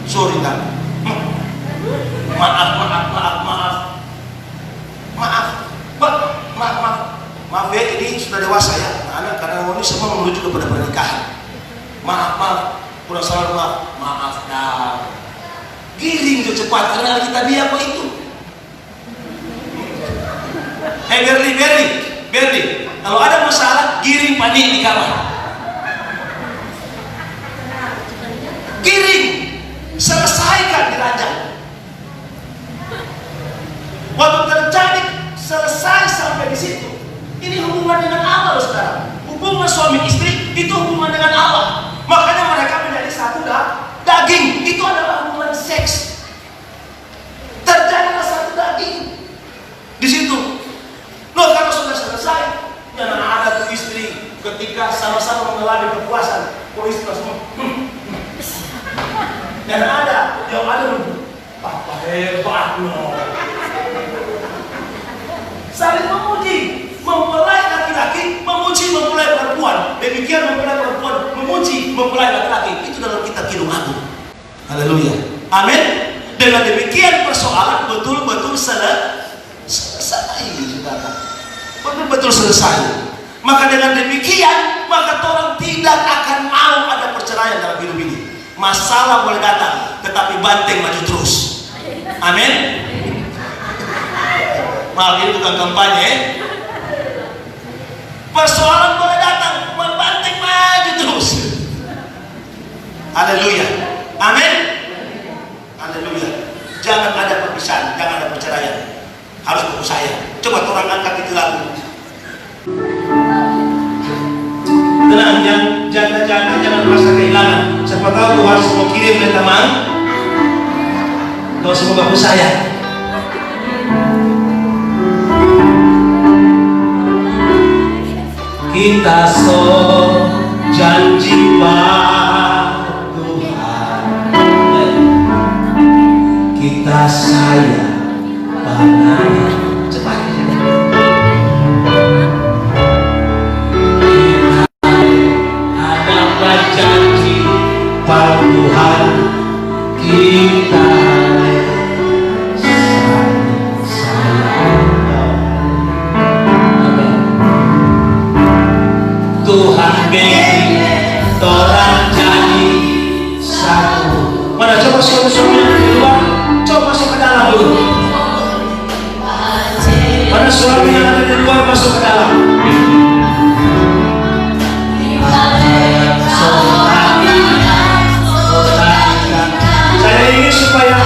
sorry Kak, maaf ya, ini sudah dewasa ya, anak karena ini semua menuju kepada pernikahan. Maaf, kurang salah, maaf Kak. Giring tuh cepat karena kita dia apa itu. Hei Berli, kalau ada masalah giring panik di kamar. Giring, selesaikan di ranjang. Waktu terjadi selesai sampai di situ. Ini hubungan dengan Allah saudara. Hubungan suami istri itu hubungan dengan Allah. Makanya mereka menjadi satu daging. Itu adalah hubungan seks. Terjadilah satu daging di situ. Loh, kalau sudah selesai, jangan ada tuh istri ketika sama-sama mengalami kepuasan. Kok istri langsung dan ada yang ada papa hebat no. Saling memuji, mempelai laki-laki memuji mempelai perempuan. Demikian mempelai perempuan memuji mempelai laki-laki. Itu dalam kitab Kidung Agung. Haleluya. Amin. Dengan demikian persoalan betul-betul selesai, saudara. Betul-betul selesai. Maka dengan demikian, maka orang tidak akan mau ada perceraian dalam hidup ini. Masalah boleh datang, tetapi banteng maju terus. Amin. Maaf, ini bukan kampanye. Persoalan boleh datang, banteng maju terus. Haleluya. Amin. Haleluya. Jangan ada perpisahan, jangan ada perceraian. Harus buku saya. Coba orang angkat itu lagu. Tenang, jangan merasa kehilangan. Siapa tahu Tuhan mau kirim dari teman. Kau semua bagus saya. Kita janji pada Tuhan. Kita sayang pada cepat. Janji pada Tuhan kita sayang. Amin. Tuhan bikin orang jadi satu. Mana coba suami di luar, coba masuk ke dalam dulu. Mana suami yang ada di luar masuk ke dalam. Saya ingin supaya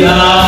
dalam